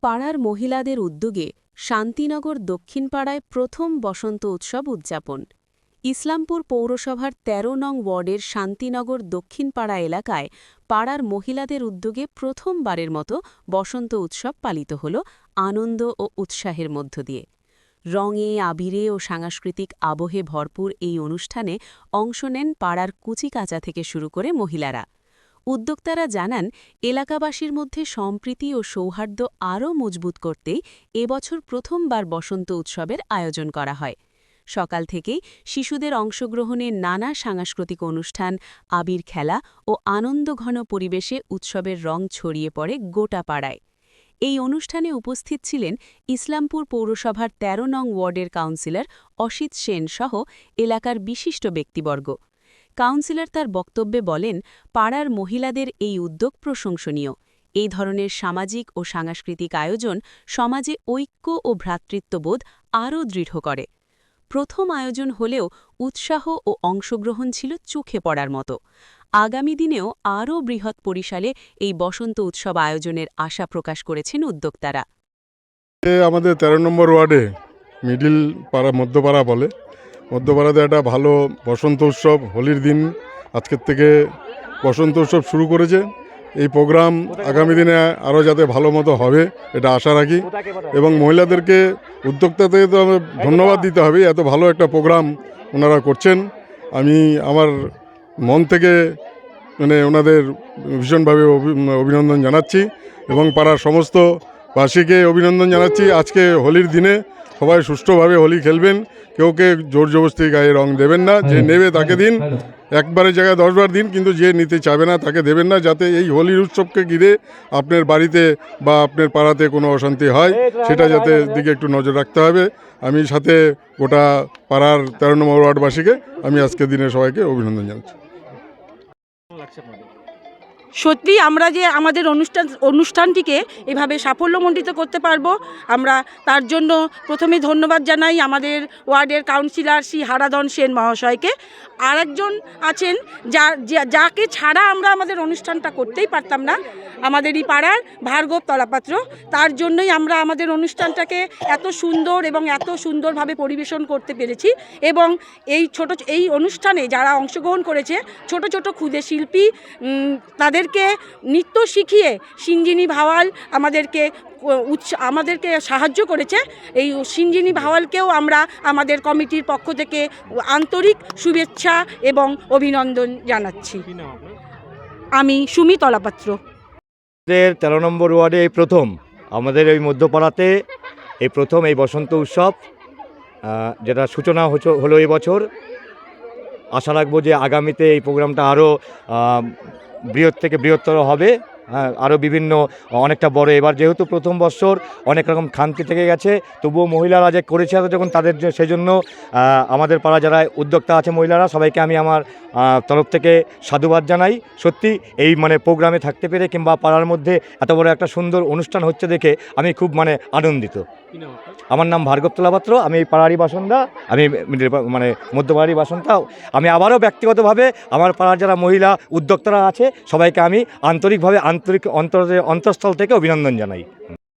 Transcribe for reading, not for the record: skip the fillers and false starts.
পাড়ার মহিলাদের উদ্যোগে শান্তিনগর দক্ষিণ পাড়ায় প্রথম বসন্ত উৎসব উদযাপন। ইসলামপুর পৌরসভার ১৩ নং ওয়ার্ডের শান্তিনগর দক্ষিণ পাড়া এলাকায় পাড়ার মহিলাদের উদ্যোগে প্রথমবারের মতো বসন্ত উৎসব পালিত হল আনন্দ ও উৎসাহের মধ্য দিয়ে। রঙে, আবিরে ও সাংস্কৃতিক আবহে ভরপুর এই অনুষ্ঠানে অংশ নেন পাড়ার কুচিকাচা থেকে শুরু করে মহিলারা। উদ্যোক্তারা জানান, এলাকাবাসীর মধ্যে সম্প্রীতি ও সৌহার্দ্য আরও মজবুত করতেই এবছর প্রথমবার বসন্ত উৎসবের আয়োজন করা হয়। সকাল থেকেই শিশুদের অংশগ্রহণে নানা সাংস্কৃতিক অনুষ্ঠান, আবির খেলা ও আনন্দঘন পরিবেশে উৎসবের রং ছড়িয়ে পড়ে গোটা পাড়ায়। এই অনুষ্ঠানে উপস্থিত ছিলেন ইসলামপুর পৌরসভার ১৩ নং ওয়ার্ডের কাউন্সিলর অসিত সেন সহ এলাকার বিশিষ্ট ব্যক্তিবর্গ। কাউন্সিলর তার বক্তব্যে বলেন, পাড়ার মহিলাদের এই উদ্যোগ প্রশংসনীয়। এই ধরনের সামাজিক ও সাংস্কৃতিক আয়োজন সমাজে ঐক্য ও ভ্রাতৃত্ববোধ আরও দৃঢ় করে। প্রথম আয়োজন হলেও উৎসাহ ও অংশগ্রহণ ছিল চোখে পড়ার মতো। আগামী দিনেও আরও বৃহৎ পরিসরে এই বসন্ত উৎসব আয়োজনের আশা প্রকাশ করেছেন উদ্যোক্তারা। আমাদের ১৩ নম্বর ওয়ার্ডে মিডিল পাড়া, মধ্যপাড়া বলে, মধ্যপাড়াতে একটা ভালো বসন্ত উৎসব, হোলির দিন আজকের থেকে বসন্ত উৎসব শুরু করেছে। এই প্রোগ্রাম আগামী দিনে আরও যাতে ভালো মতো হবে এটা আশা রাখি, এবং মহিলাদেরকে উদ্যোক্তাতে তো ধন্যবাদ দিতে হবে, এত ভালো একটা প্রোগ্রাম ওনারা করছেন। আমি আমার মন থেকে ওনাদের ভীষণভাবে অভিনন্দন জানাচ্ছি এবং পাড়ার সমস্ত বাসীকে অভিনন্দন জানাচ্ছি। আজকে হোলির দিনে সবাই সুষ্ঠুভাবে হোলি খেলবেন, কেউকে জোর জবরদস্তি গায়ে রং দেবেন না। যে নেবে তাকে দিন, একবারের জায়গায় ১০ বার দিন, কিন্তু যে নিতে চাবে না তাকে দেবেন না, যাতে এই হোলির উৎসবকে ঘিরে আপনার বাড়িতে বা আপনার পাড়াতে কোনো অশান্তি হয় সেটা যাতে দিকে একটু নজর রাখতে হবে। আমি সাথে গোটা পাড়ার ১৩ নম্বর ওয়ার্ডবাসীকে আমি আজকের দিনে সবাইকে অভিনন্দন জানাচ্ছি। সত্যি আমরা যে আমাদের অনুষ্ঠানটিকে এভাবে সাফল্যমণ্ডিত করতে পারবো, আমরা তার জন্য প্রথমে ধন্যবাদ জানাই আমাদের ওয়ার্ডের কাউন্সিলর শ্রী হারাধন সেন মহাশয়কে। আরেকজন আছেন যাকে ছাড়া আমরা আমাদের অনুষ্ঠানটা করতেই পারতাম না, আমাদেরই পাড়ার ভার্গব তলাপাত্র। তার জন্যই আমরা আমাদের অনুষ্ঠানটাকে এত সুন্দর এবং এত সুন্দরভাবে পরিবেশন করতে পেরেছি। এবং এই অনুষ্ঠানে যারা অংশগ্রহণ করেছে, ছোট ছোট ক্ষুদে শিল্পী, তাদেরকে নৃত্য শিখিয়ে সিঞ্জিনী ভাওয়াল আমাদেরকে সাহায্য করেছে। এই সিঞ্জিনী ভাওয়ালকেও আমরা আমাদের কমিটির পক্ষ থেকে আন্তরিক শুভেচ্ছা এবং অভিনন্দন জানাচ্ছি। আমি সুমি তলাপাত্র। ১৩ নম্বর ওয়ার্ডে এই প্রথম আমাদের এই মধ্যপাড়াতে এই প্রথম এই বসন্ত উৎসব, যেটা সূচনা হলো এই বছর। আশা রাখবো যে আগামীতে এই প্রোগ্রামটা আরও বৃহৎ থেকে বৃহত্তর হবে, আরও বিভিন্ন অনেকটা বড়। এবার যেহেতু প্রথম বছর অনেক রকম খামতি থেকে গেছে, তবুও মহিলারা যে করেছে যখন তাদের সেই জন্য আমাদের পাড়া যারা উদ্যোক্তা আছে মহিলারা, সবাইকে আমি আমার তরফ থেকে সাধুবাদ জানাই। সত্যি এই প্রোগ্রামে থাকতে পেরে কিংবা পাড়ার মধ্যে এত বড় একটা সুন্দর অনুষ্ঠান হচ্ছে দেখে আমি খুব আনন্দিত। আমার নাম ভার্গব তলাপাত্র, আমি এই পাড়ারই বাসিন্দা, আমি মধ্যপাড়ারই বাসিন্দা। আমি আবারও ব্যক্তিগতভাবে আমার পাড়ার যারা মহিলা উদ্যোক্তারা আছে সবাইকে আমি আন্তরিক অন্তঃস্থল থেকে অভিনন্দন জানাই।